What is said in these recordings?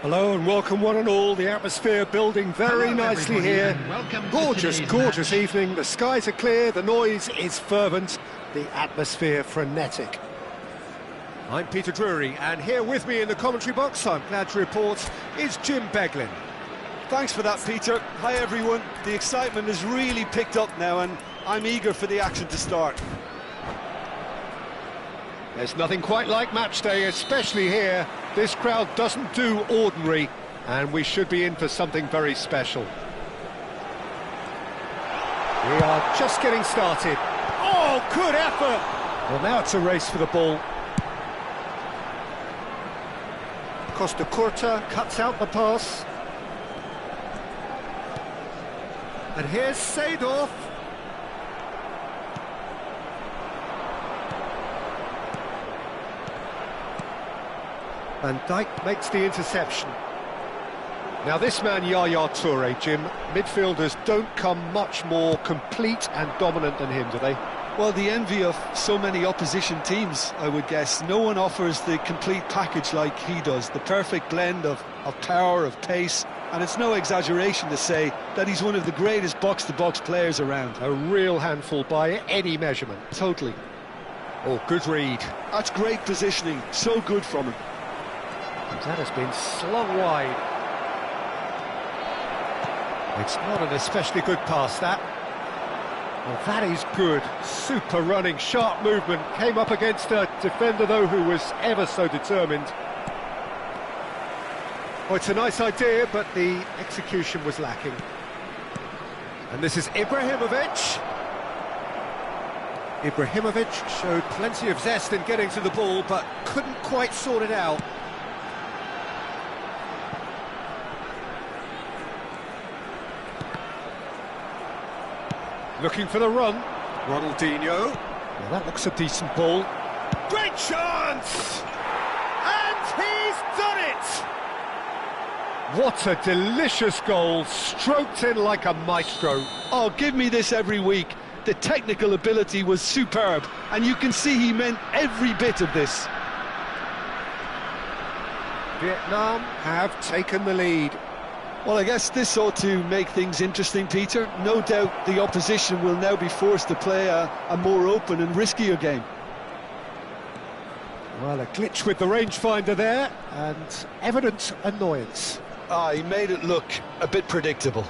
Hello and welcome one and all. The atmosphere building very nicely here. Gorgeous evening. The skies are clear, the noise is fervent, the atmosphere frenetic. I'm Peter Drury, and here with me in the commentary box, I'm glad to report, is Jim Beglin. Thanks for that, Peter. Hi everyone. The excitement has really picked up now and I'm eager for the action to start. There's nothing quite like match day, especially here. This crowd doesn't do ordinary, and we should be in for something very special. We are just getting started. Oh, good effort! Well, now it's a race for the ball. Costa Curta cuts out the pass. And here's Seedorf. Van Dijk makes the interception. Now this man, Yaya Toure, Jim, midfielders don't come much more complete and dominant than him, do they? Well, the envy of so many opposition teams, I would guess. No one offers the complete package like he does, the perfect blend of power, of pace, and it's no exaggeration to say that he's one of the greatest box-to-box players around. A real handful by any measurement. Totally. Oh, good read. That's great positioning, so good from him. That has been slung wide. It's not an especially good pass, that. Well, that is good. Super running, sharp movement. Came up against a defender, though, who was ever so determined. Oh, it's a nice idea, but the execution was lacking. And this is Ibrahimovic. Ibrahimovic showed plenty of zest in getting to the ball, but couldn't quite sort it out. Looking for the run. Ronaldinho. Well, that looks a decent ball. Great chance! And he's done it! What a delicious goal, stroked in like a maestro. Oh, give me this every week. The technical ability was superb, and you can see he meant every bit of this. Vietnam have taken the lead. Well, I guess this ought to make things interesting, Peter. No doubt the opposition will now be forced to play a more open and riskier game. Well, a glitch with the rangefinder there, and evident annoyance. Ah, he made it look a bit predictable.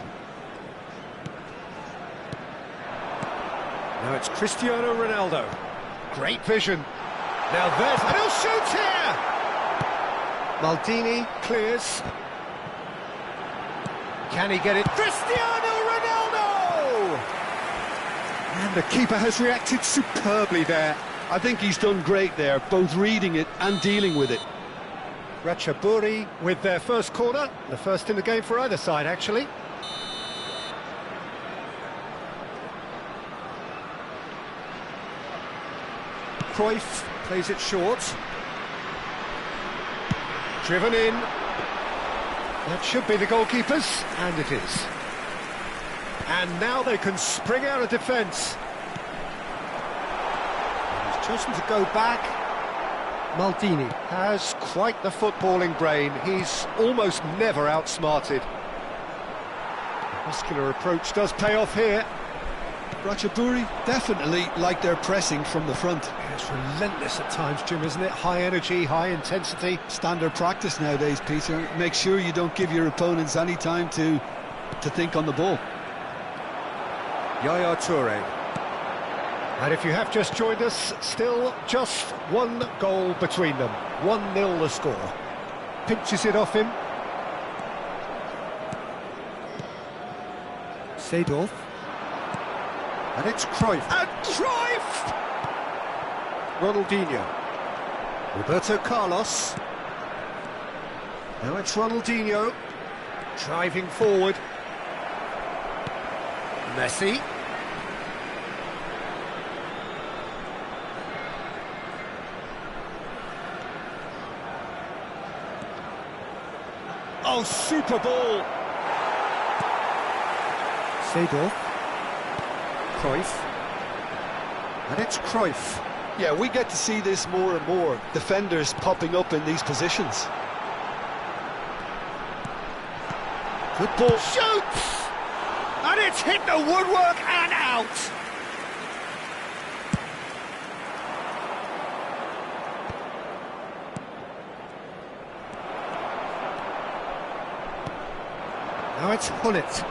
Now it's Cristiano Ronaldo. Great vision. Now there's... and he'll shoot here! Maldini clears. Can he get it? Cristiano Ronaldo! And the keeper has reacted superbly there. I think he's done great there, both reading it and dealing with it. Ratchaburi with their first corner, the first in the game for either side, actually. Cruyff plays it short. Driven in. That should be the goalkeepers, and it is. And now they can spring out of defence. He's chosen to go back. Maldini has quite the footballing brain. He's almost never outsmarted. The muscular approach does pay off here. Ratchaburi definitely like their pressing from the front. It's relentless at times, Jim, isn't it? High energy, high intensity. Standard practice nowadays, Peter. Make sure you don't give your opponents any time to think on the ball. Yaya Toure. And if you have just joined us, still just one goal between them. 1-0 the score. Pinches it off him. Seedorf. And it's Cruyff. And Cruyff! Ronaldinho. Roberto Carlos. Now it's Ronaldinho. Driving forward. Messi. Oh, super ball! Seedorf. Cruyff. And it's Cruyff. Yeah, we get to see this more and more. Defenders popping up in these positions. Good ball. Shoots! And it's hit the woodwork and out! Now it's Hullet.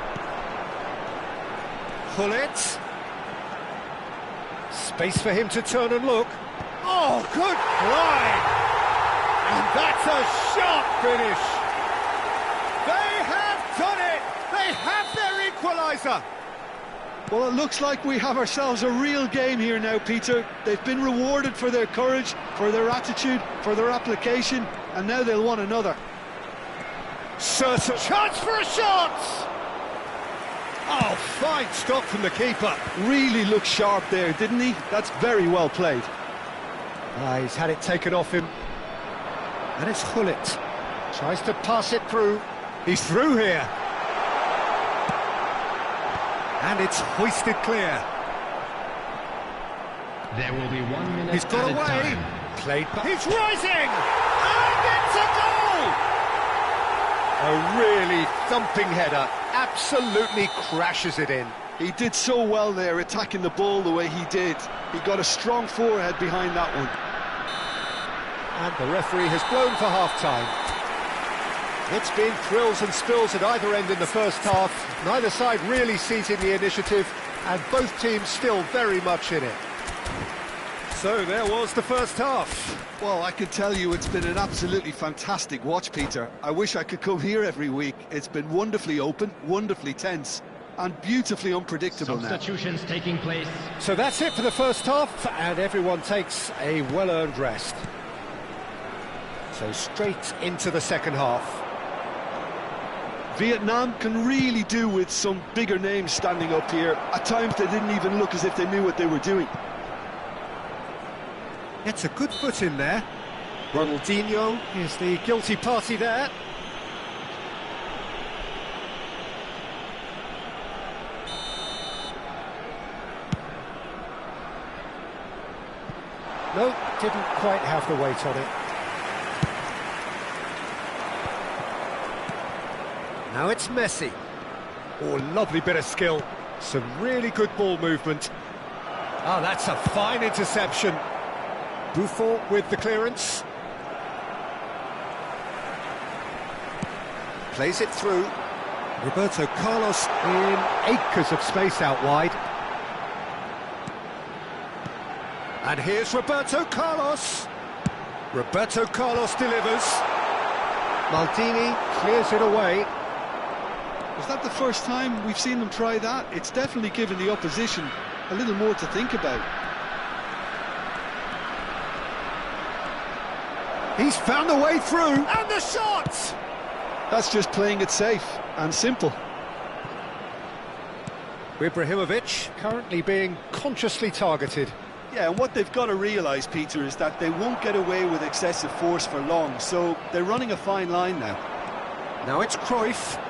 Hullet. Space for him to turn and look. Oh, good fly! And that's a sharp finish. They have done it! They have their equaliser! Well, it looks like we have ourselves a real game here now, Peter. They've been rewarded for their courage, for their attitude, for their application, and now they'll want another. Certain chance for a shot! Oh, fine stop from the keeper. Really looked sharp there, didn't he? That's very well played. He's had it taken off him. And it's Hullet. Tries to pass it through. He's through here. And it's hoisted clear. There will be 1 minute. He's got away. Played back. He's rising! And it's a goal! A really thumping header. Absolutely crashes it in. He did so well there, attacking the ball the way he did. He got a strong forehead behind that one. And the referee has blown for half-time. It's been thrills and spills at either end in the first half. Neither side really seizing the initiative, and both teams still very much in it. So there was the first half. Well, I can tell you it's been an absolutely fantastic watch, Peter. I wish I could come here every week. It's been wonderfully open, wonderfully tense, and beautifully unpredictable now. Substitutions taking place. So that's it for the first half, and everyone takes a well-earned rest. So straight into the second half. Vietnam can really do with some bigger names standing up here. At times they didn't even look as if they knew what they were doing. Gets a good foot in there. Ronaldinho is the guilty party there. No, didn't quite have the weight on it. Now it's Messi. Oh, lovely bit of skill. Some really good ball movement. Oh, that's a fine interception. Buffon with the clearance. Plays it through. Roberto Carlos in acres of space out wide. And here's Roberto Carlos. Roberto Carlos delivers. Maldini clears it away. Was that the first time we've seen them try that? It's definitely given the opposition a little more to think about. He's found a way through, and the shot! That's just playing it safe and simple. Ibrahimovic currently being consciously targeted. Yeah, and what they've got to realise, Peter, is that they won't get away with excessive force for long, so they're running a fine line now. Now it's Cruyff.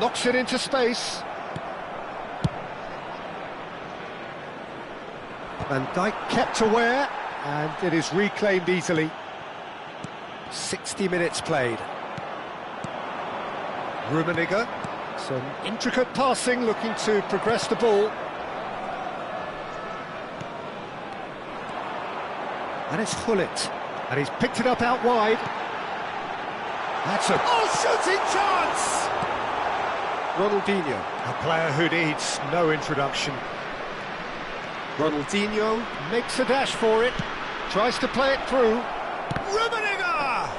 Knocks it into space. Van Dijk kept aware, and it is reclaimed easily. 60 minutes played. Rummenigge. Some intricate passing, looking to progress the ball. And it's Hullet, and he's picked it up out wide. That's a shooting chance! Ronaldinho, a player who needs no introduction. Ronaldinho makes a dash for it, tries to play it through. Rummenigge!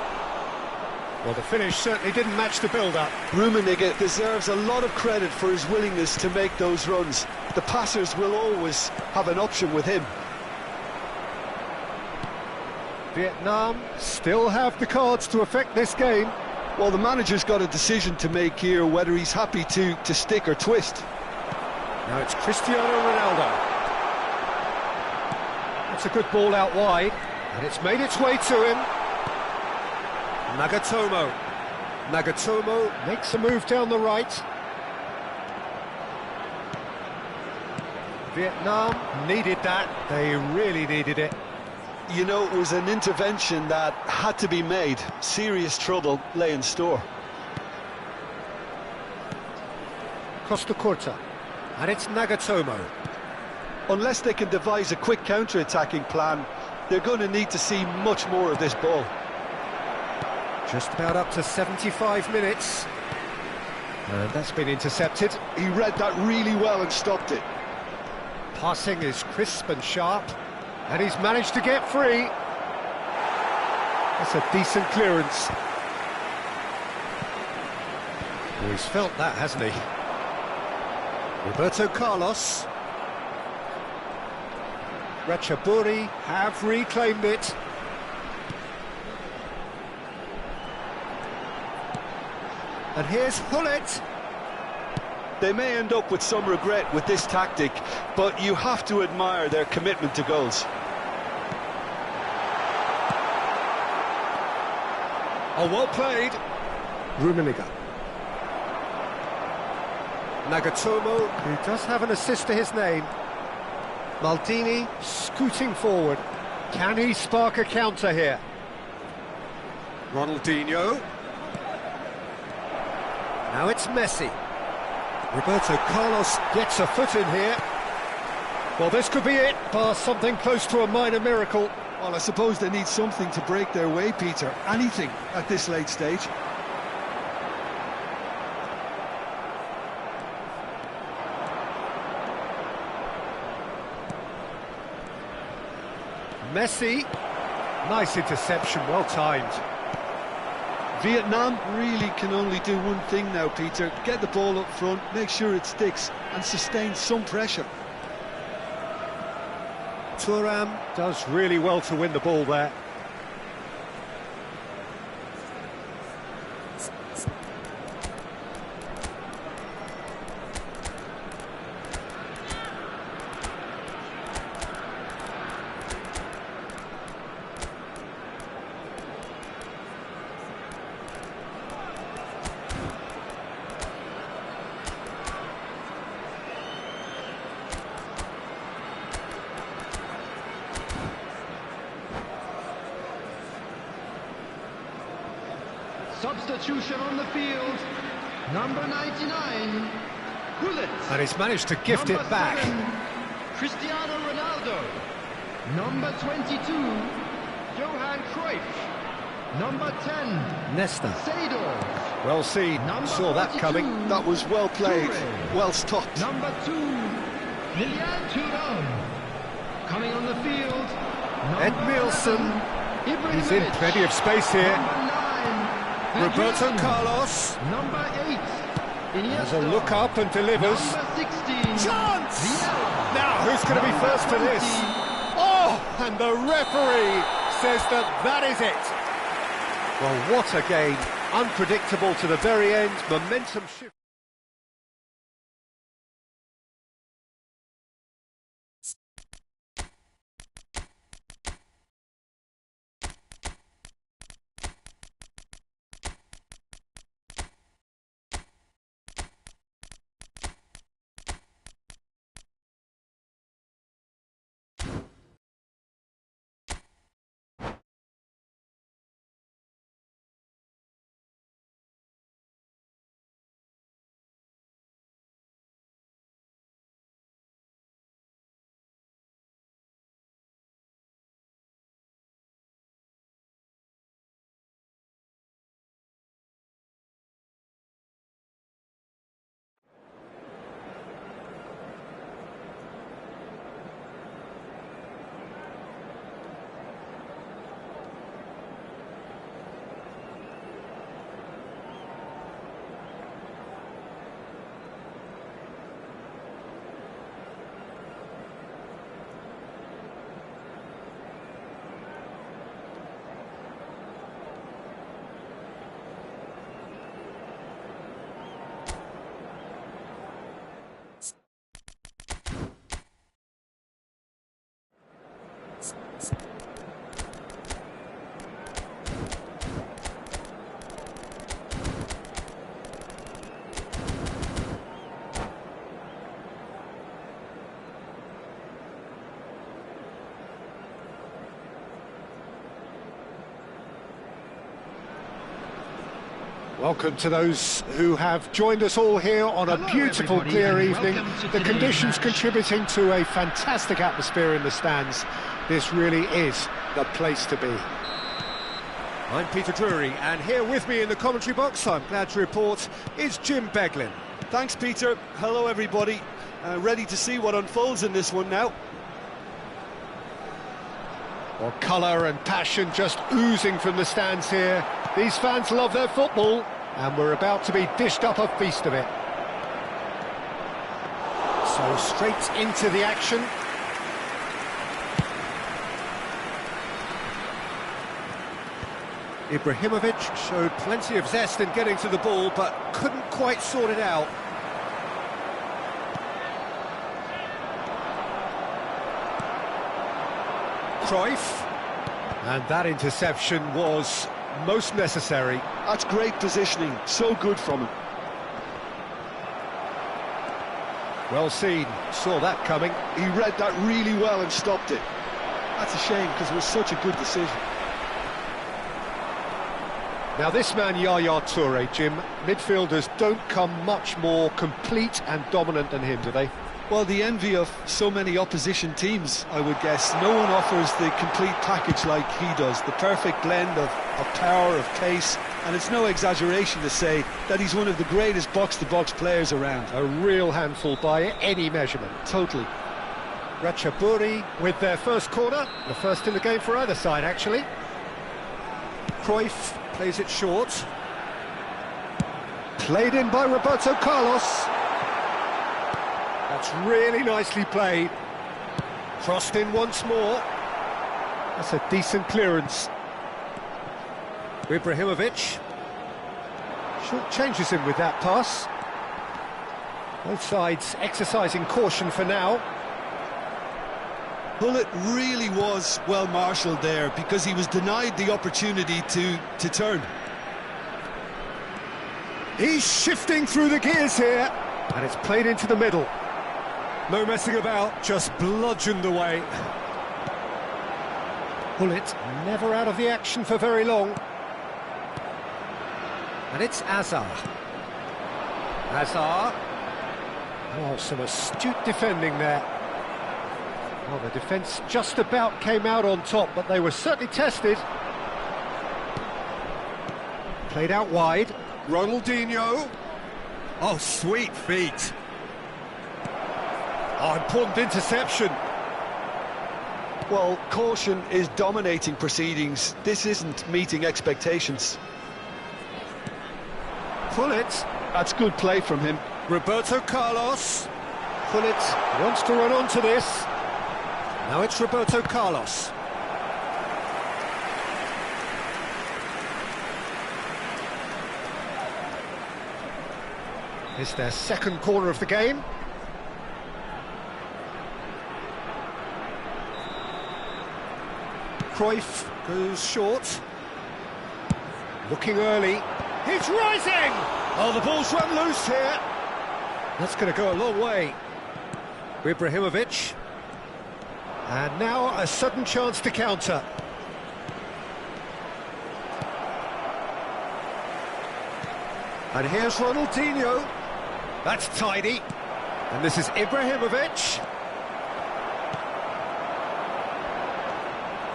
Well, the finish certainly didn't match the build-up. Rummenigge deserves a lot of credit for his willingness to make those runs. The passers will always have an option with him. Vietnam still have the cards to affect this game. Well, the manager's got a decision to make here, whether he's happy to stick or twist. Now it's Cristiano Ronaldo. That's a good ball out wide, and it's made its way to him. Nagatomo. Nagatomo makes a move down the right. Vietnam needed that. They really needed it. You know, it was an intervention that had to be made. Serious trouble lay in store. Costa Curta, and it's Nagatomo. Unless they can devise a quick counter-attacking plan, they're going to need to see much more of this ball. Just about up to 75 minutes. And that's been intercepted. He read that really well and stopped it. Passing is crisp and sharp. And he's managed to get free. That's a decent clearance. Well, he's felt that, hasn't he? Roberto Carlos. Ratchaburi have reclaimed it. And here's Hullet. They may end up with some regret with this tactic, but you have to admire their commitment to goals. Oh, well played. Rummenigge. Nagatomo, who does have an assist to his name. Maldini scooting forward. Can he spark a counter here? Ronaldinho. Now it's Messi. Roberto Carlos gets a foot in here. Well, this could be it, bar something close to a minor miracle. Well, I suppose they need something to break their way, Peter. Anything at this late stage. Messi. Nice interception, well timed. Vietnam really can only do one thing now, Peter. Get the ball up front, make sure it sticks, and sustain some pressure. Thuram does really well to win the ball there. Substitution on the field, number 99, Hullet. And he's managed to gift number it back. 7, Cristiano Ronaldo. Number 22, Johan Cruyff. Number 10, Nesta. Seedorf. Well seen, Number saw that 42, coming. That was well played, Toure. well stopped. Number 2, Lilian Thuram. Coming on the field, Ed number Nielsen. 11, He's in Ibrahimovic. plenty of space here. Number 9, Roberto Adrian. Carlos Number 8, has a Iniesta. look up and delivers. Number 16, Chance! Vieira. Now, who's going to be Number first to this? 20, Oh, and the referee says that is it. Well, what a game. Unpredictable to the very end. Momentum shift. Welcome to those who have joined us all here on a beautiful, clear evening. The conditions contributing to a fantastic atmosphere in the stands. This really is the place to be. I'm Peter Drury, and here with me in the commentary box, I'm glad to report, is Jim Beglin. Thanks, Peter. Hello, everybody. Ready to see what unfolds in this one now. Well, colour and passion just oozing from the stands here. These fans love their football, and we're about to be dished up a feast of it. So straight into the action. Ibrahimovic showed plenty of zest in getting to the ball, but couldn't quite sort it out. Cruyff, and that interception was most necessary. That's great positioning, so good from him. Well seen, saw that coming. He read that really well and stopped it. That's a shame, because it was such a good decision. Now this man, Yaya Toure, Jim, midfielders don't come much more complete and dominant than him, do they? Well, the envy of so many opposition teams, I would guess. No one offers the complete package like he does, the perfect blend of power, of pace, and it's no exaggeration to say that he's one of the greatest box-to-box players around. A real handful by any measurement. Totally. Ratchaburi with their first corner, the first in the game for either side, actually. Cruyff plays it short. Played in by Roberto Carlos. That's really nicely played. Crossed in once more. That's a decent clearance. Ibrahimovic short changes him with that pass. Both sides exercising caution for now. Hullet really was well marshalled there because he was denied the opportunity to turn. He's shifting through the gears here, and it's played into the middle. No messing about, just bludgeoned away. Hullet never out of the action for very long. And it's Azar. Azar. Oh, some astute defending there. Well, the defence just about came out on top, but they were certainly tested. Played out wide. Ronaldinho. Oh, sweet feet. Oh, important interception. Well, caution is dominating proceedings. This isn't meeting expectations. Hullet. That's good play from him. Roberto Carlos. Hullet wants to run onto this. Now it's Roberto Carlos. It's their second corner of the game. Cruyff goes short. Looking early. He's rising! Oh, the ball's run loose here. That's going to go a long way. Ibrahimovic. And now a sudden chance to counter. And here's Ronaldinho. That's tidy. And this is Ibrahimovic.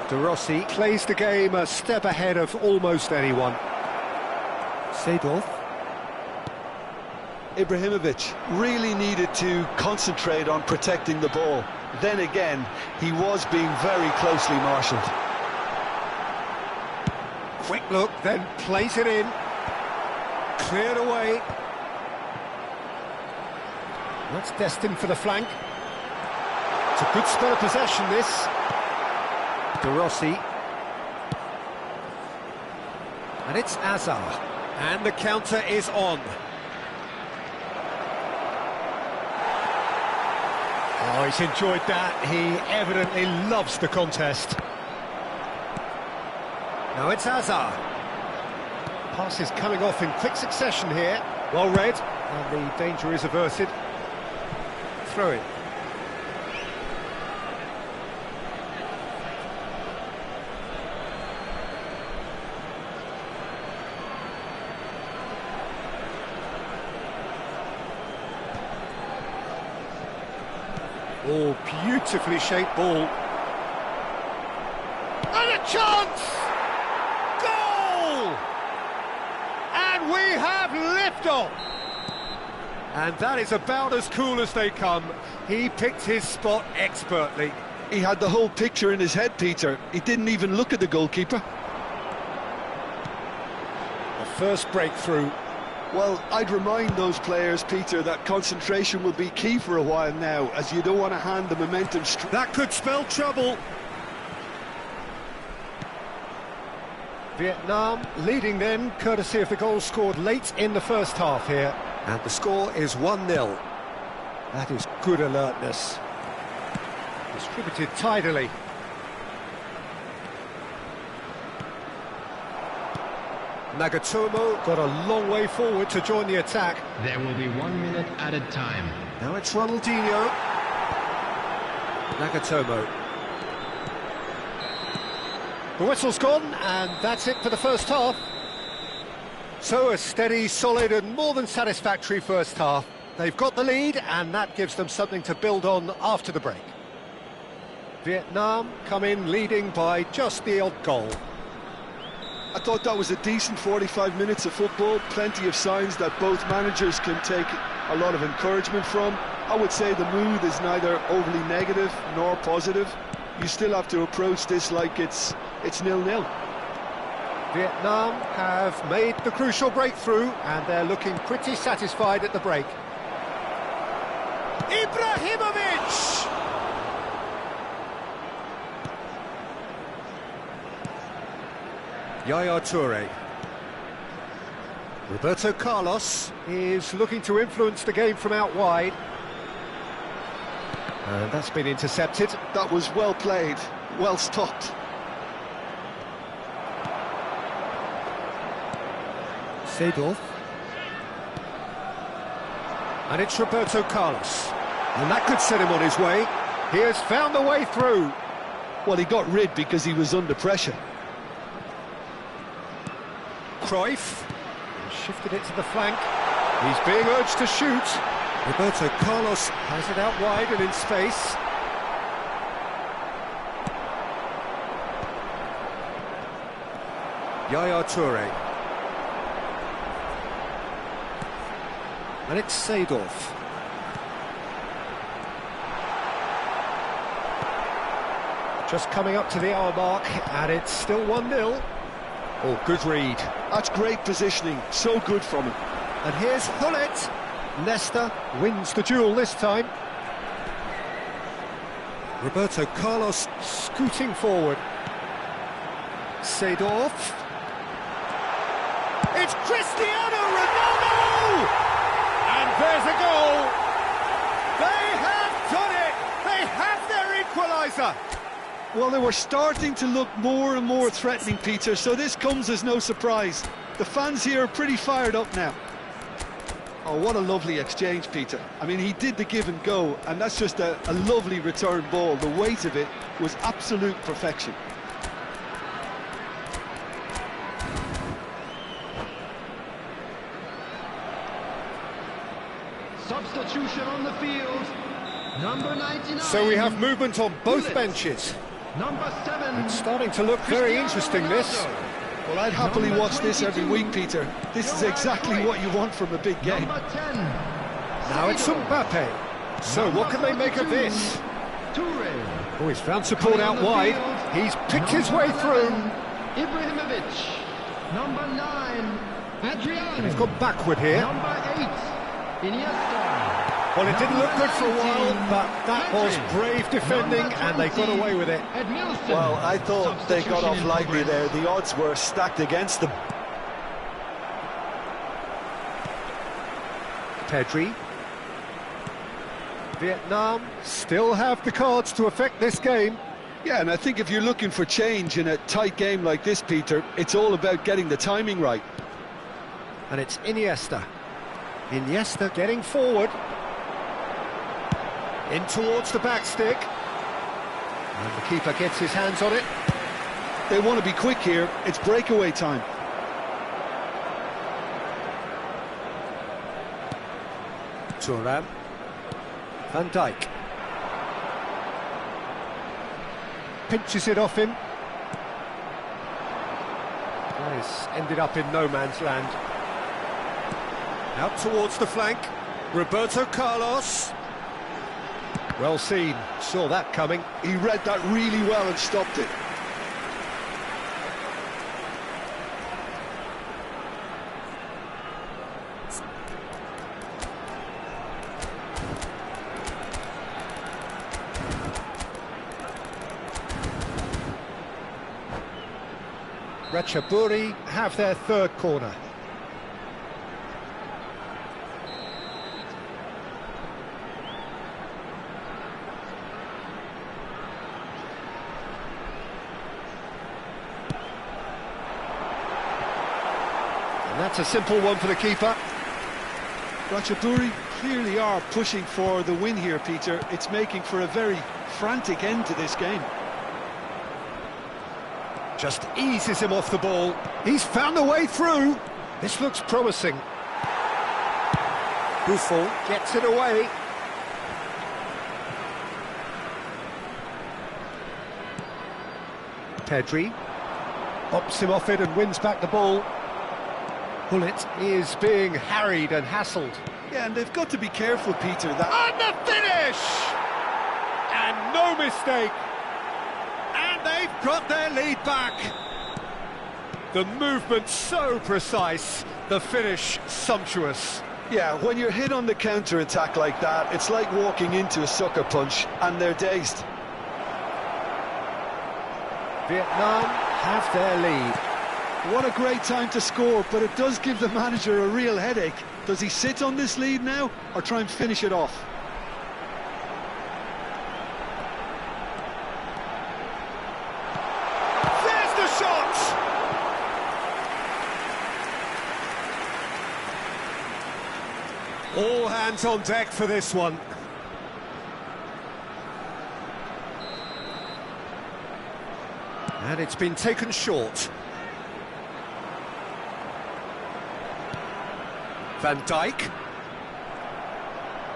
De Rossi plays the game a step ahead of almost anyone. Seedorf. Ibrahimovic really needed to concentrate on protecting the ball. Then again, he was being very closely marshalled. Quick look, then plays it in. Cleared away. That's destined for the flank. It's a good spell of possession, this. De Rossi. And it's Azar. And the counter is on. Oh, he's enjoyed that. He evidently loves the contest. Now it's Azar. Pass is coming off in quick succession here. Well read, and the danger is averted. Throw it. Oh, beautifully shaped ball. And a chance! Goal! And we have liftoff! And that is about as cool as they come. He picked his spot expertly. He had the whole picture in his head, Peter. He didn't even look at the goalkeeper. The first breakthrough. Well, I'd remind those players, Peter, that concentration will be key for a while now, as you don't want to hand the momentum straight. That could spell trouble. Vietnam leading then, courtesy of the goal scored late in the first half here. And the score is 1-0. That is good alertness. Distributed tidily. Nagatomo got a long way forward to join the attack. There will be 1 minute added time. Now it's Ronaldinho. Nagatomo. The whistle's gone, and that's it for the first half. So a steady, solid and more than satisfactory first half. They've got the lead, and that gives them something to build on after the break. Vietnam come in leading by just the odd goal. I thought that was a decent 45 minutes of football, plenty of signs that both managers can take a lot of encouragement from. I would say the mood is neither overly negative nor positive. You still have to approach this like it's 0-0. Vietnam have made the crucial breakthrough, and they're looking pretty satisfied at the break. Ibrahimovic! Yaya Toure. Roberto Carlos is looking to influence the game from out wide. And that's been intercepted. That was well played, well stopped. Seedorf. And it's Roberto Carlos. And that could set him on his way. He has found the way through. Well, he got rid because he was under pressure. Cruyff shifted it to the flank. He's being urged to shoot. Roberto Carlos has it out wide and in space. Yaya Toure. And it's Seedorf. Just coming up to the hour mark, and it's still 1-0. Oh, good read. That's great positioning, so good from him. And here's Hullet. Leicester wins the duel this time. Roberto Carlos scooting forward. Seedorf. It's Cristiano Ronaldo! And there's a goal! They have done it! They have their equaliser! Well, they were starting to look more and more threatening, Peter, so this comes as no surprise. The fans here are pretty fired up now. Oh, what a lovely exchange, Peter. I mean, he did the give and go, and that's just a lovely return ball. The weight of it was absolute perfection. Substitution on the field. Number 99. So we have movement on both Hullet. benches. Number 7. It's starting to look very Cristiano interesting, this. Ronaldo. Well, I'd happily Number watch this every 22. week, Peter. This is exactly what you want from a big game. Number 10. Now it's Seedorf. Mbappe. So what can they make of this? Toure. Oh, he's found support Coming on out the wide. field. He's picked his Number way through. 11, Ibrahimovic. Number 9. Adrian. And he's gone backward here. Number 8. Iniesta. Well, it didn't look good for a while, but that was Pedri. brave defending, Number and they got 20, away with it. Edmilson. Well, I thought they got off Substitution in lightly progress. there. The odds were stacked against them. Pedri. Vietnam still have the cards to affect this game. Yeah, and I think if you're looking for change in a tight game like this, Peter, it's all about getting the timing right. And it's Iniesta. Iniesta getting forward. In towards the back stick. And the keeper gets his hands on it. They want to be quick here. It's breakaway time. Thuram. Van Dijk. pinches it off him. Players ended up in no man's land. Out towards the flank. Roberto Carlos. Well seen, saw that coming. He read that really well and stopped it. Ratchaburi have their third corner. And that's a simple one for the keeper. Ratchaburi clearly are pushing for the win here, Peter. It's making for a very frantic end to this game. Just eases him off the ball. He's found a way through. This looks promising. Buffon gets it away. Pedri bops him off it and wins back the ball. Bullet is being harried and hassled. Yeah, and they've got to be careful, Peter. That And the finish! And no mistake. And they've got their lead back. The movement so precise, the finish sumptuous. Yeah, when you're hit on the counter-attack like that, it's like walking into a sucker punch, and they're dazed. Vietnam have their lead. What a great time to score, but it does give the manager a real headache. Does he sit on this lead now, or try and finish it off? There's the shot! All hands on deck for this one. And it's been taken short. Van Dijk.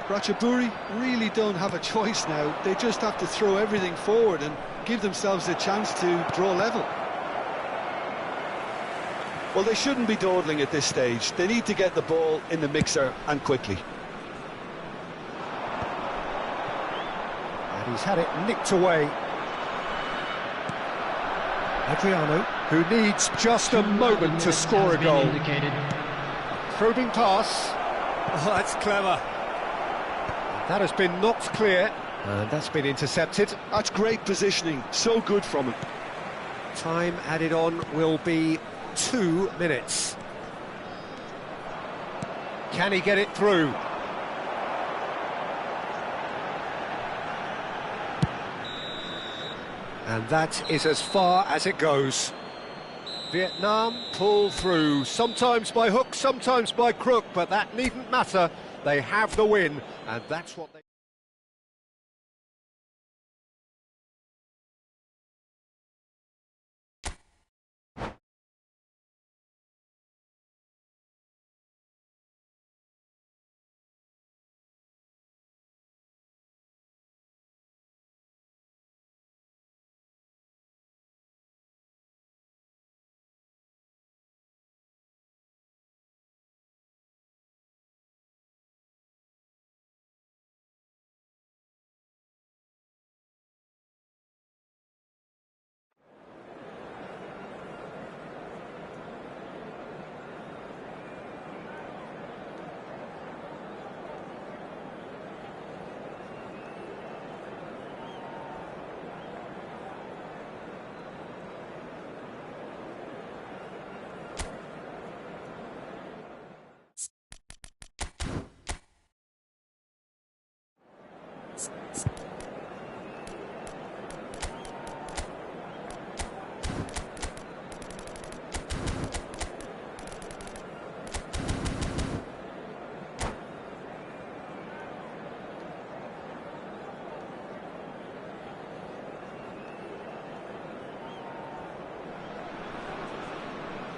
Ratchaburi really don't have a choice now. They just have to throw everything forward and give themselves a chance to draw level. Well, they shouldn't be dawdling at this stage. They need to get the ball in the mixer, and quickly. And he's had it nicked away. Adriano, who needs just a moment to score a goal. Probing pass. Oh, that's clever. That has been knocked clear, and that's been intercepted. That's great positioning, so good from him. Time added on will be 2 minutes. Can he get it through? And that is as far as it goes. Vietnam pull through, sometimes by hook, sometimes by crook, but that needn't matter. They have the win, and that's what they...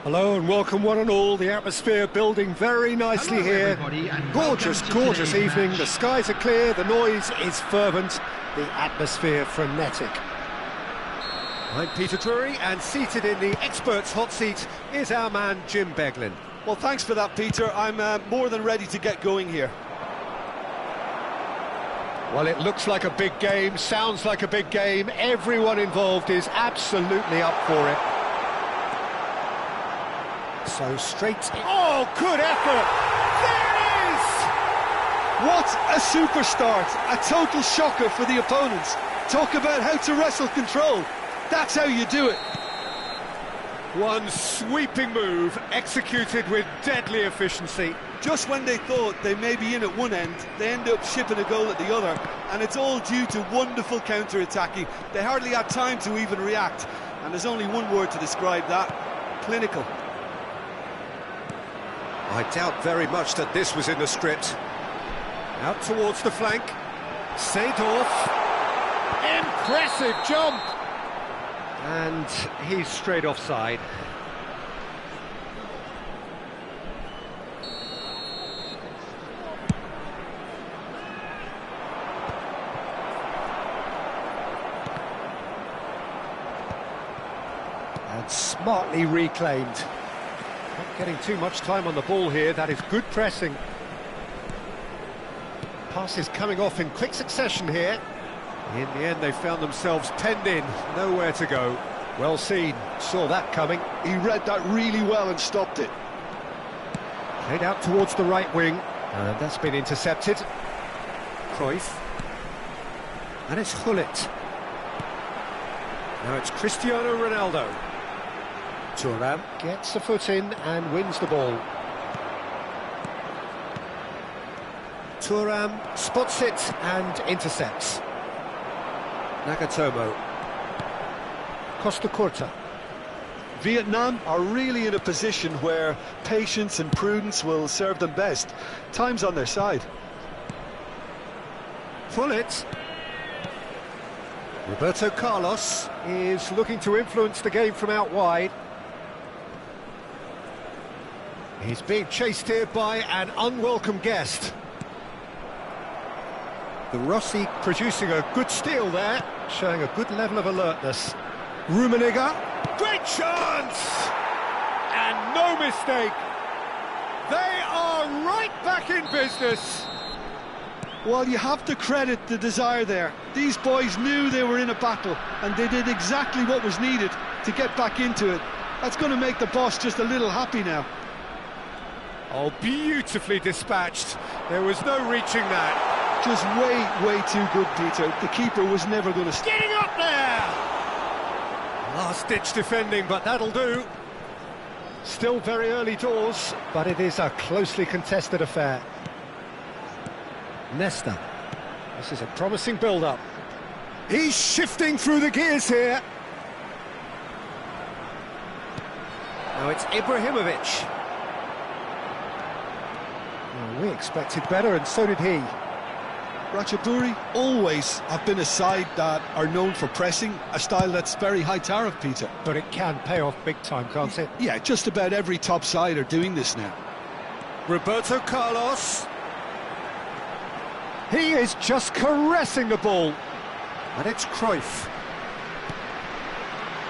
Hello and welcome one and all. The atmosphere building very nicely here. Gorgeous, gorgeous evening. The skies are clear, the noise is fervent, the atmosphere frenetic. I'm Peter Drury, and seated in the experts' hot seat is our man Jim Beglin. Well, thanks for that, Peter. I'm more than ready to get going here. Well, it looks like a big game, sounds like a big game. Everyone involved is absolutely up for it. So straight... Oh, good effort! There it is! What a super start! A total shocker for the opponents. Talk about how to wrestle control. That's how you do it. One sweeping move, executed with deadly efficiency. Just when they thought they may be in at one end, they end up shipping a goal at the other, and it's all due to wonderful counter-attacking. They hardly had time to even react, and there's only one word to describe that: clinical. I doubt very much that this was in the script. Out towards the flank. Seedorf. Impressive jump! And he's straight offside. And smartly reclaimed. Not getting too much time on the ball here. That is good pressing. Passes coming off in quick succession here. In the end, they found themselves penned in, nowhere to go. Well seen, saw that coming. He read that really well and stopped it. Played out towards the right wing, and that's been intercepted. Cruyff. And it's Gullit. Now it's Cristiano Ronaldo. Thuram gets a foot in and wins the ball. Thuram spots it and intercepts. Nagatomo. Costa Curta. Vietnam are really in a position where patience and prudence will serve them best. Time's on their side. Gullit. Roberto Carlos is looking to influence the game from out wide. He's being chased here by an unwelcome guest. The Rossi producing a good steal there, showing a good level of alertness. Rummenigge, great chance! And no mistake. They are right back in business. Well, you have to credit the desire there. These boys knew they were in a battle, and they did exactly what was needed to get back into it. That's going to make the boss just a little happy now. Oh, beautifully dispatched. There was no reaching that. Just way too good, Peter. The keeper was never going to... Getting up there! Last-ditch defending, but that'll do. Still very early doors, but it is a closely contested affair. Nesta. This is a promising build-up. He's shifting through the gears here. Now it's Ibrahimovic. Well, we expected better, and so did he. Ratchaburi always have been a side that are known for pressing, a style that's very high tariff, Peter. But it can pay off big time, can't it? Yeah, just about every top side are doing this now. Roberto Carlos. He is just caressing the ball. And it's Cruyff.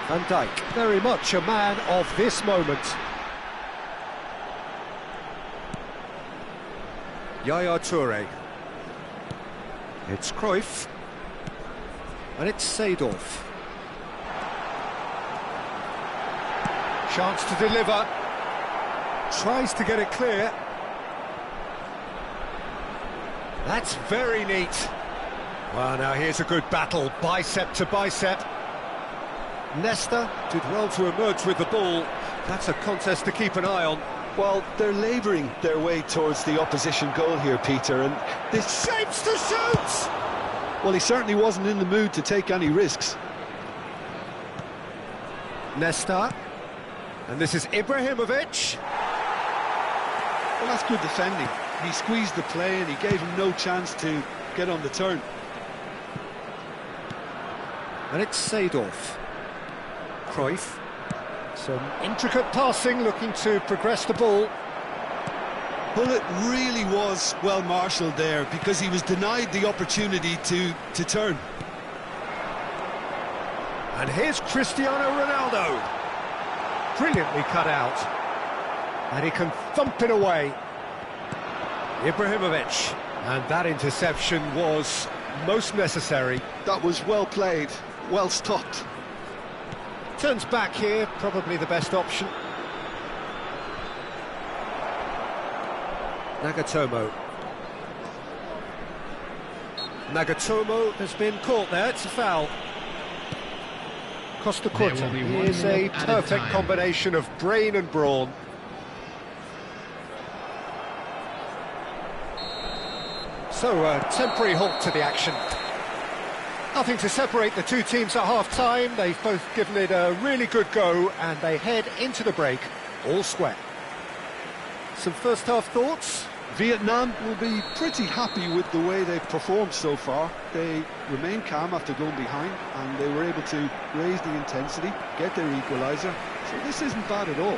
Van Dijk, very much a man of this moment. Yaya Toure. It's Cruyff. And it's Seedorf. Chance to deliver. Tries to get it clear. That's very neat. Well, now here's a good battle, bicep to bicep. Nesta did well to emerge with the ball. That's a contest to keep an eye on. Well, they're labouring their way towards the opposition goal here, Peter, and this shapes to shoot! Well, he certainly wasn't in the mood to take any risks. Nesta. And this is Ibrahimovic. Well, that's good defending. He squeezed the play and he gave him no chance to get on the turn. And it's Seedorf. Cruyff. Some intricate passing, looking to progress the ball. Gullit really was well marshalled there because he was denied the opportunity to turn. And here's Cristiano Ronaldo. Brilliantly cut out. And he can thump it away. Ibrahimovic. And that interception was most necessary. That was well played, well stopped. Turns back here, probably the best option. Nagatomo. Nagatomo has been caught there, it's a foul. Costa Curta is a perfect combination of brain and brawn. So, a temporary halt to the action. Nothing to separate the two teams at half-time. They've both given it a really good go, and they head into the break all square. Some first-half thoughts? Vietnam will be pretty happy with the way they've performed so far. They remain calm after going behind, and they were able to raise the intensity, get their equaliser. So this isn't bad at all.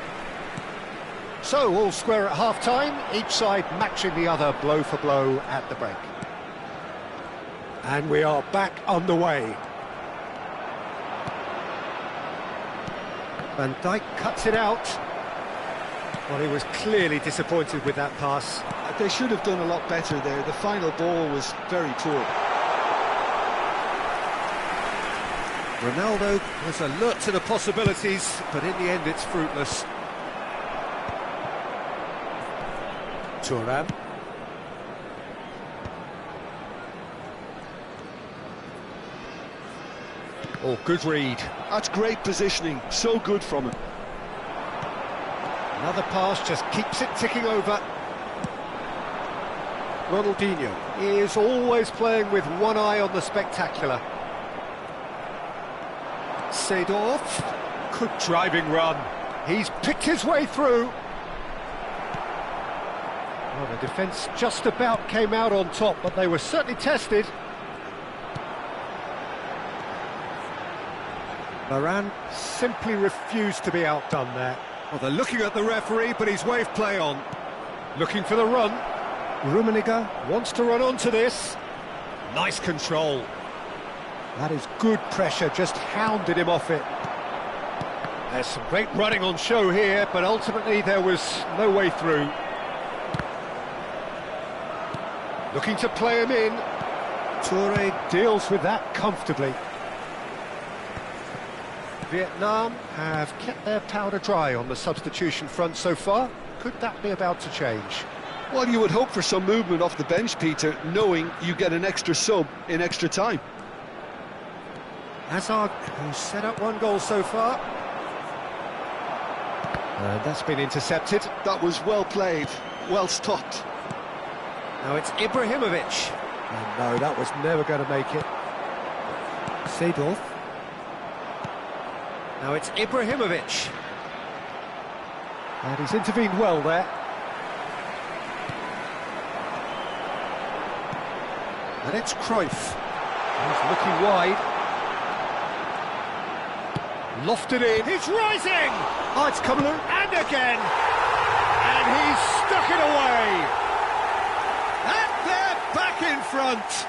So, all square at half-time, each side matching the other blow for blow at the break. And we are back on the way. Van Dijk cuts it out. Well, he was clearly disappointed with that pass. They should have done a lot better there. The final ball was very poor. Ronaldo was alert to the possibilities, but in the end it's fruitless. Thuram. Oh, good read. That's great positioning, so good from him. Another pass just keeps it ticking over. Ronaldinho is always playing with one eye on the spectacular. Seedorf, good driving run. He's picked his way through. Well, the defence just about came out on top, but they were certainly tested. Varane simply refused to be outdone there. Well, they're looking at the referee, but he's waved play on. Looking for the run. Rummenigge wants to run onto this. Nice control. That is good pressure, just hounded him off it. There's some great running on show here, but ultimately there was no way through. Looking to play him in. Toure deals with that comfortably. Vietnam have kept their powder dry on the substitution front so far. Could that be about to change? Well, you would hope for some movement off the bench, Peter, knowing you get an extra sub in extra time. Hazard, who's set up one goal so far. And that's been intercepted. That was well played, well stopped. Now it's Ibrahimovic. And no, that was never going to make it. Seedorf. Now it's Ibrahimovic. And he's intervened well there. And it's Cruyff. He's looking wide. Lofted in, he's rising! Oh, it's coming in, and again! And he's stuck it away! And they're back in front!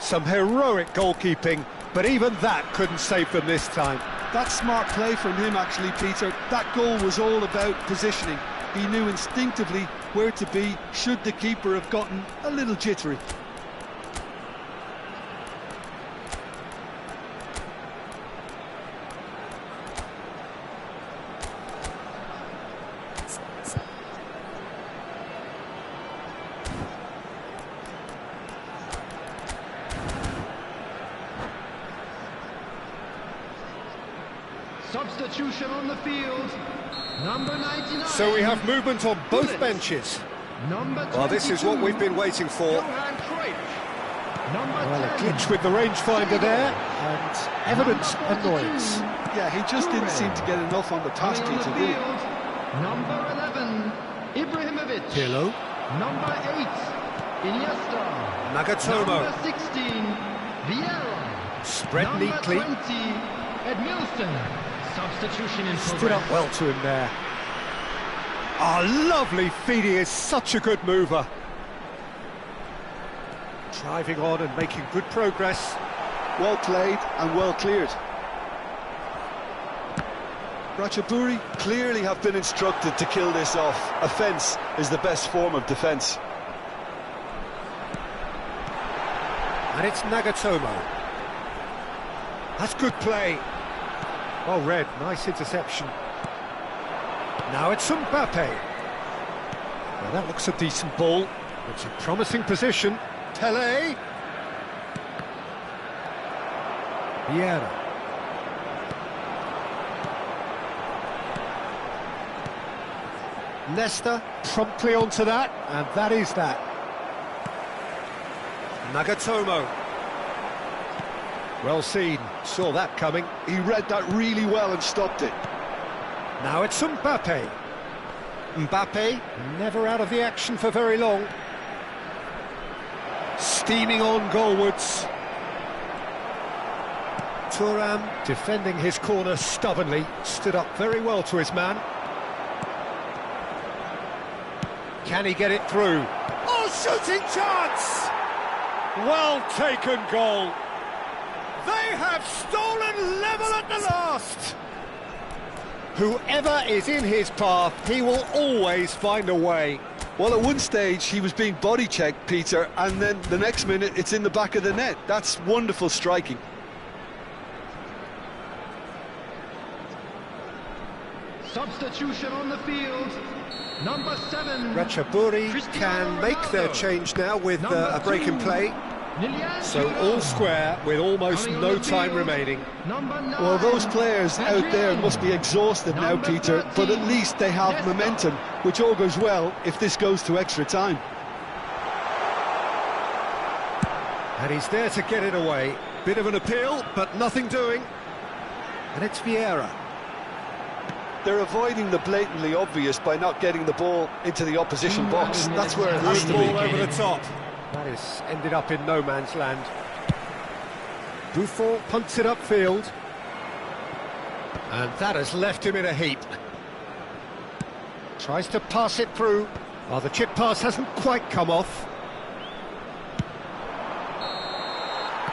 Some heroic goalkeeping, but even that couldn't save them this time. That's smart play from him, actually, Peter. That goal was all about positioning. He knew instinctively where to be, should the keeper have gotten a little jittery. Substitution on the field, number 99. So we have movement on both benches. Well, this is what we've been waiting for. Well, a glitch with the rangefinder there, and evident annoyance. Yeah, he just didn't seem to get enough on the pass, Peter, did he? Number 11, Ibrahimovic. Pirlo. Number 8, Iniesta. Nagatomo. Number 16, Vieira. Spread Number neatly. 20, Edmilson. Substitution in progress. Stood up well to him there. Oh, lovely feed, he is such a good mover. Driving on and making good progress. Well played and well cleared. Ratchaburi clearly have been instructed to kill this off. Offence is the best form of defence. And it's Nagatomo. That's good play. Well read, nice interception. Now it's Mbappe. Well, that looks a decent ball. It's a promising position. Pele. Vieira. Nesta promptly onto that, and that is that. Nagatomo. Well seen, saw that coming. He read that really well and stopped it. Now it's Mbappe. Mbappe, never out of the action for very long. Steaming on goalwards. Thuram defending his corner stubbornly, stood up very well to his man. Can he get it through? Oh, shooting chance! Well taken goal. They have stolen level at the last. Whoever is in his path, he will always find a way. Well, at one stage he was being body checked, Peter, and then the next minute it's in the back of the net. That's wonderful striking. Substitution on the field. Number 7. Ratchaburi can make their change now with a break in play. So all square with almost no time remaining. Well, those players out there must be exhausted now, Peter, but at least they have momentum, which all goes well if this goes to extra time. And he's there to get it away. Bit of an appeal, but nothing doing. And it's Vieira. They're avoiding the blatantly obvious by not getting the ball into the opposition box. That's where it has to be. Ball over the top. That is ended up in no man's land. Buffon punts it upfield. And that has left him in a heap. Tries to pass it through. Well, the chip pass hasn't quite come off.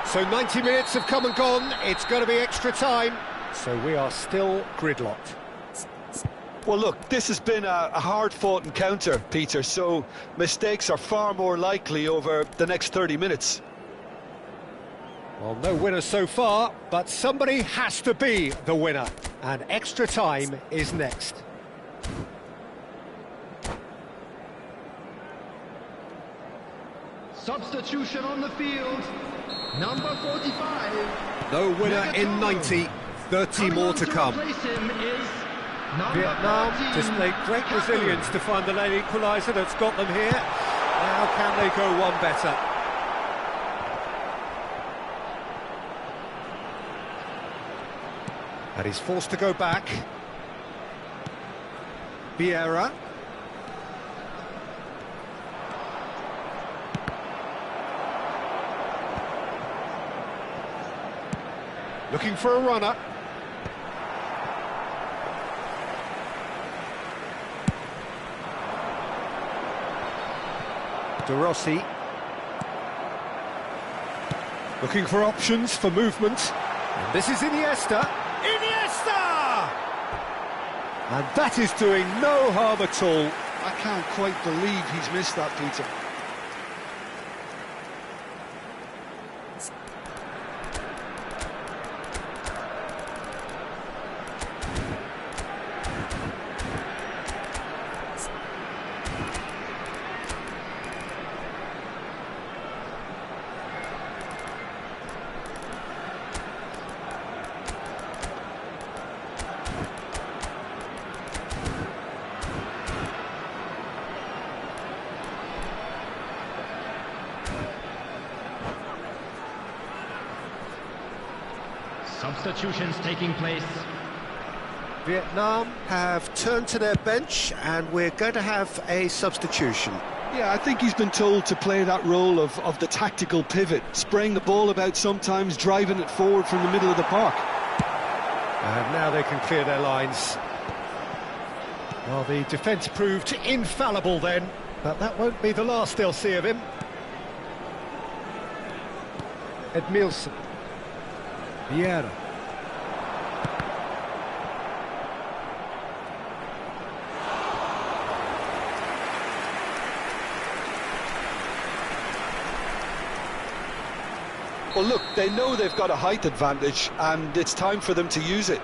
So 90 minutes have come and gone. It's going to be extra time. So we are still gridlocked. Well, look, this has been a hard-fought encounter, Peter, so mistakes are far more likely over the next 30 minutes. Well, no winner so far, but somebody has to be the winner, and extra time is next. Substitution on the field. Number 45. No winner in 90, 30 more to come. Vietnam displayed great resilience to find the late equaliser that's got them here. Now can they go one better? And he's forced to go back. Vieira. Looking for a runner. De Rossi. Looking for options for movement. And this is Iniesta. Iniesta! And that is doing no harm at all. I can't quite believe he's missed that, Peter. Substitutions taking place. Vietnam have turned to their bench and we're going to have a substitution. Yeah, I think he's been told to play that role of the tactical pivot, spraying the ball about sometimes, driving it forward from the middle of the park. And now they can clear their lines. Well, the defence proved infallible then, but that won't be the last they'll see of him. Edmilson. Vieira. Well, look, they know they've got a height advantage, and it's time for them to use it.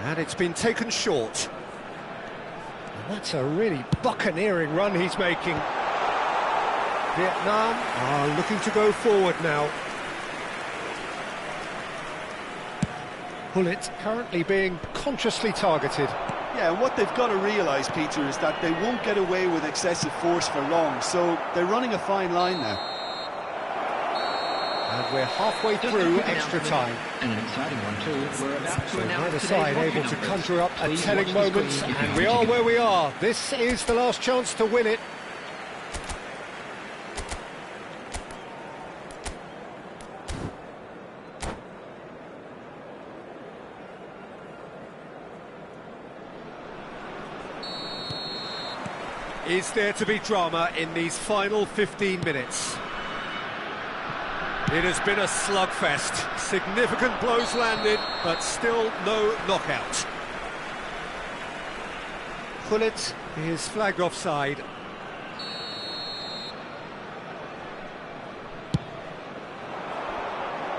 And it's been taken short. And that's a really buccaneering run he's making. Vietnam are looking to go forward now. Hullet currently being consciously targeted. Yeah, and what they've got to realise, Peter, is that they won't get away with excessive force for long, so they're running a fine line now. And we're halfway through extra time. And an exciting one too. We're about to So announce neither today's side hockey able to numbers. conjure up a Please telling watch the moment, screen if you and want we to are get where we are. This is the last chance to win it. Is there to be drama in these final 15 minutes? It has been a slugfest. Significant blows landed, but still no knockout. Hullet is flagged offside.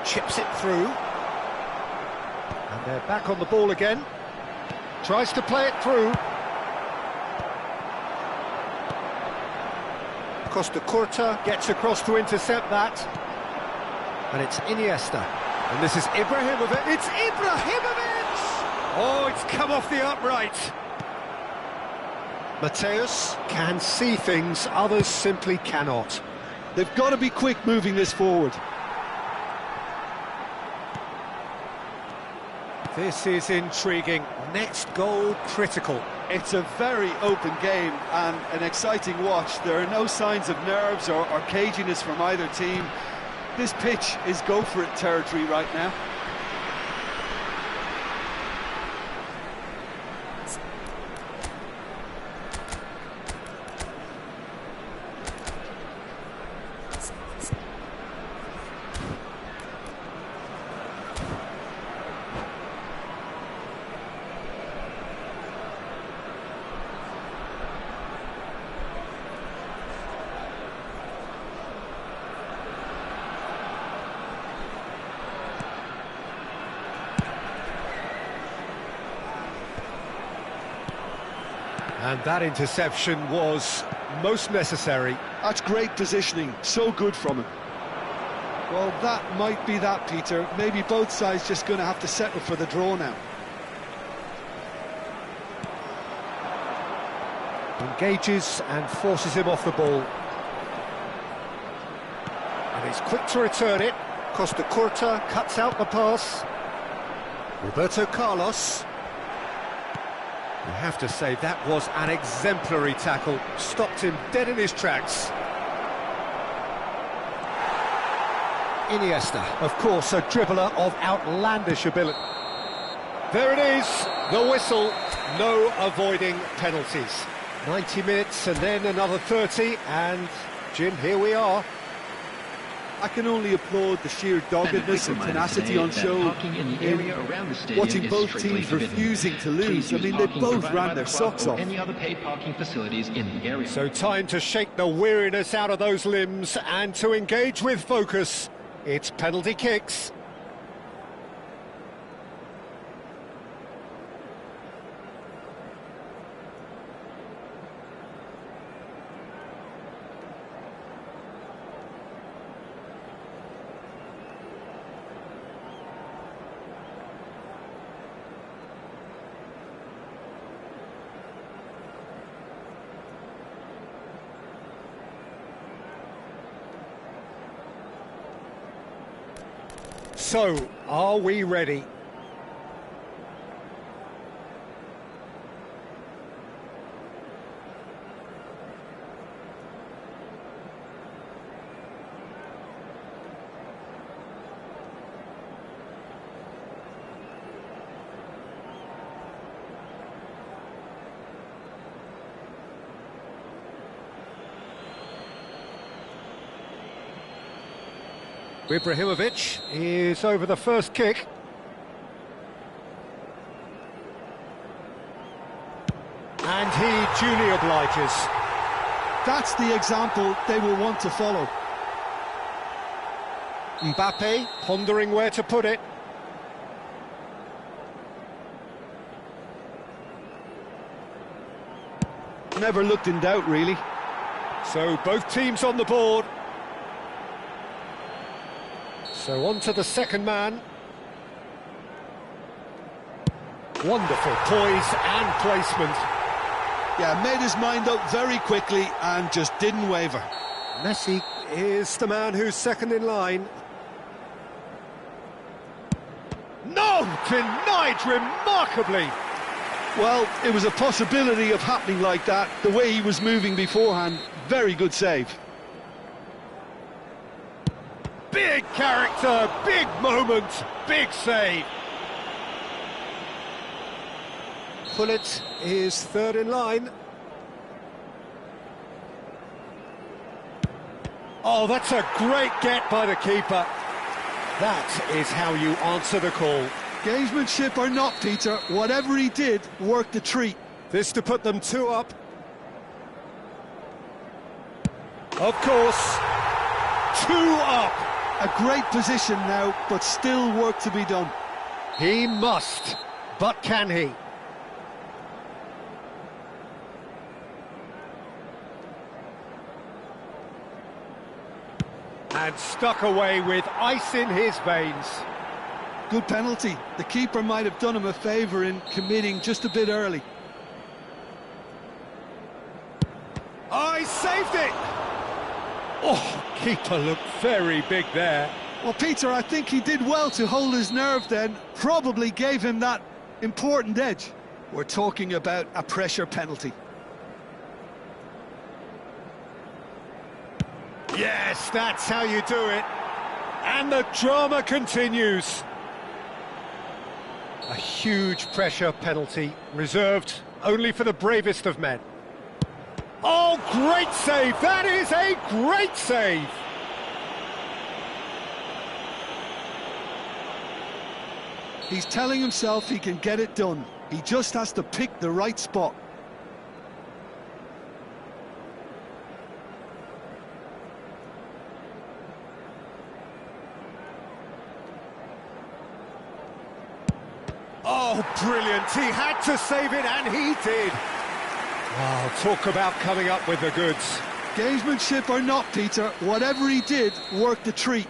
Chips it through. And they're back on the ball again. Tries to play it through. Costa Curta gets across to intercept that. And it's Iniesta. And this is Ibrahimovic. It's Ibrahimovic! Oh, it's come off the upright. Mateus can see things others simply cannot. They've got to be quick moving this forward. This is intriguing. Next goal critical. It's a very open game and an exciting watch. There are no signs of nerves or caginess from either team. This pitch is go-for-it territory right now. And that interception was most necessary. That's great positioning, so good from him. Well, that might be that, Peter. Maybe both sides just going to have to settle for the draw now. Engages and forces him off the ball. And he's quick to return it. Costa Curta cuts out the pass. Roberto Carlos. You have to say that was an exemplary tackle. Stopped him dead in his tracks. Iniesta, of course, a dribbler of outlandish ability. There it is, the whistle. No avoiding penalties. 90 minutes and then another 30, and Jim, here we are. I can only applaud the sheer doggedness and tenacity on show in watching both teams refusing to lose. I mean, they both ran their socks off. Any other paid parking facilities in the area. So time to shake the weariness out of those limbs and to engage with focus. It's penalty kicks. So, are we ready? Ibrahimovic is over the first kick. And he duly obliges. That's the example they will want to follow. Mbappe pondering where to put it. Never looked in doubt, really. So both teams on the board. So on to the second man. Wonderful poise and placement. Yeah, made his mind up very quickly and just didn't waver. Messi is the man who's second in line. No! Denied remarkably! Well, it was a possibility of happening like that. The way he was moving beforehand, very good save. Big character, big moment, big save. Pullet is third in line. Oh, that's a great get by the keeper. That is how you answer the call. Gamesmanship or not, Peter, whatever he did worked a treat. This to put them 2 up. Of course, 2 up. A great position now, but still work to be done. He must, but can he? And stuck away with ice in his veins. Good penalty. The keeper might have done him a favour in committing just a bit early. Oh, he saved it! Oh, keeper looked very big there. Well, Peter, I think he did well to hold his nerve then. Probably gave him that important edge. We're talking about a pressure penalty. Yes, that's how you do it. And the drama continues. A huge pressure penalty, reserved only for the bravest of men. Oh, great save! That is a great save! He's telling himself he can get it done. He just has to pick the right spot. Oh, brilliant. He had to save it, and he did. Wow, talk about coming up with the goods. Gamesmanship or not, Peter, whatever he did worked a treat.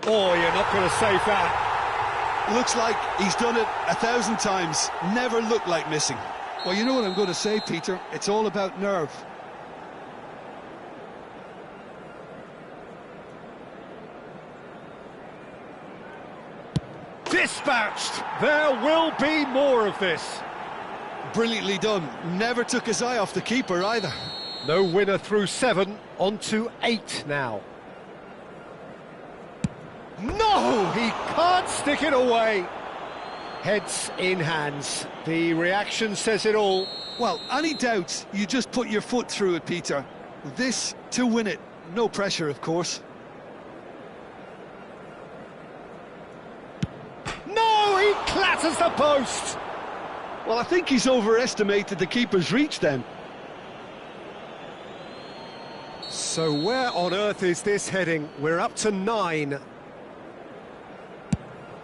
Oh, you're not going to save that. Looks like he's done it 1,000 times. Never looked like missing. Well, you know what I'm going to say, Peter? It's all about nerve. Dispatched. There will be more of this. Brilliantly done. Never took his eye off the keeper either. No winner through 7, on to 8 now. No, he can't stick it away. Heads in hands. The reaction says it all. Well, any doubts, you just put your foot through it, Peter. This to win it. No pressure, of course. No, he clatters the post. Well, I think he's overestimated the keeper's reach then. So where on earth is this heading? We're up to 9.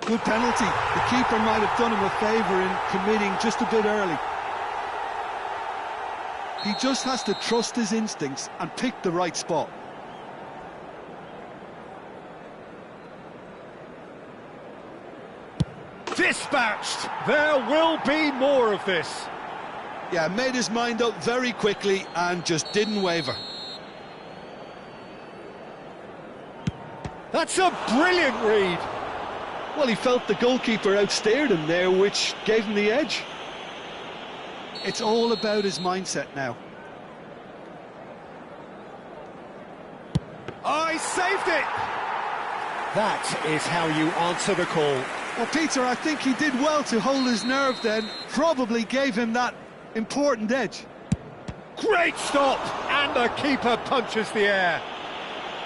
Good penalty. The keeper might have done him a favour in committing just a bit early. He just has to trust his instincts and pick the right spot. Dispatched. There will be more of this. Yeah, made his mind up very quickly and just didn't waver. That's a brilliant read. Well, he felt the goalkeeper outstared him there, which gave him the edge. It's all about his mindset now. Oh, he saved it! That is how you answer the call. Well, Peter, I think he did well to hold his nerve then. Probably gave him that important edge. Great stop! And the keeper punches the air.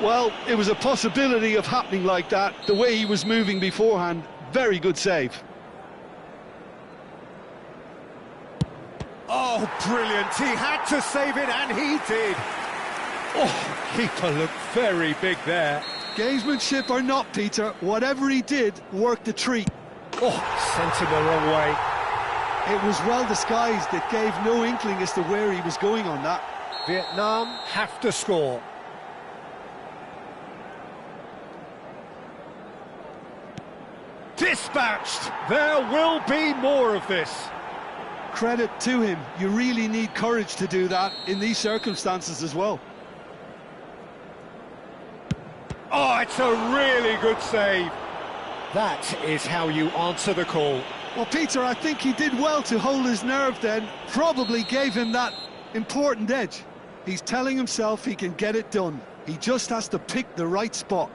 Well, it was a possibility of happening like that. The way he was moving beforehand, very good save. Oh, brilliant. He had to save it, and he did. Oh, keeper looked very big there. Gamesmanship or not, Peter, whatever he did worked a treat. Oh, sent him the wrong way. It was well disguised. It gave no inkling as to where he was going on that. Vietnam have to score. Dispatched! There will be more of this. Credit to him. You really need courage to do that in these circumstances as well. Oh, it's a really good save. That is how you answer the call. Well, Peter, I think he did well to hold his nerve then. Probably gave him that important edge. He's telling himself he can get it done. He just has to pick the right spot.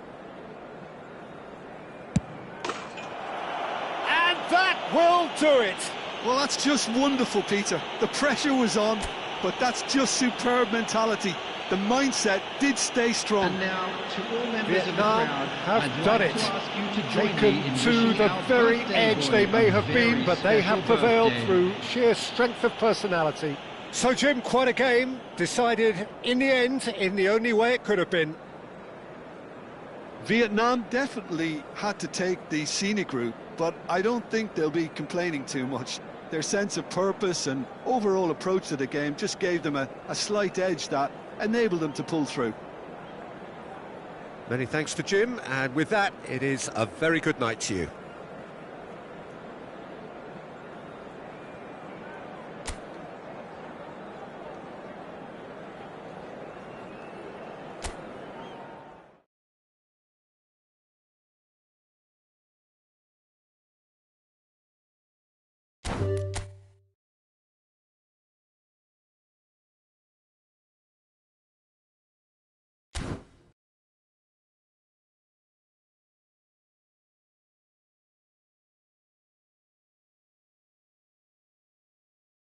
And that will do it. Well, that's just wonderful, Peter. The pressure was on, but that's just superb mentality. The mindset did stay strong. And now, to all members Vietnam of the crowd, have I'd done like it. to ask you to join me Taken in to wishing the our very birthday edge boy they may a have been, very but they have special prevailed birthday. through sheer strength of personality. So, Jim, quite a game. Decided in the end, in the only way it could have been. Vietnam definitely had to take the scenic route, but I don't think they'll be complaining too much. Their sense of purpose and overall approach to the game just gave them a slight edge that enabled them to pull through. Many thanks to Jim, and with that, it is a very good night to you.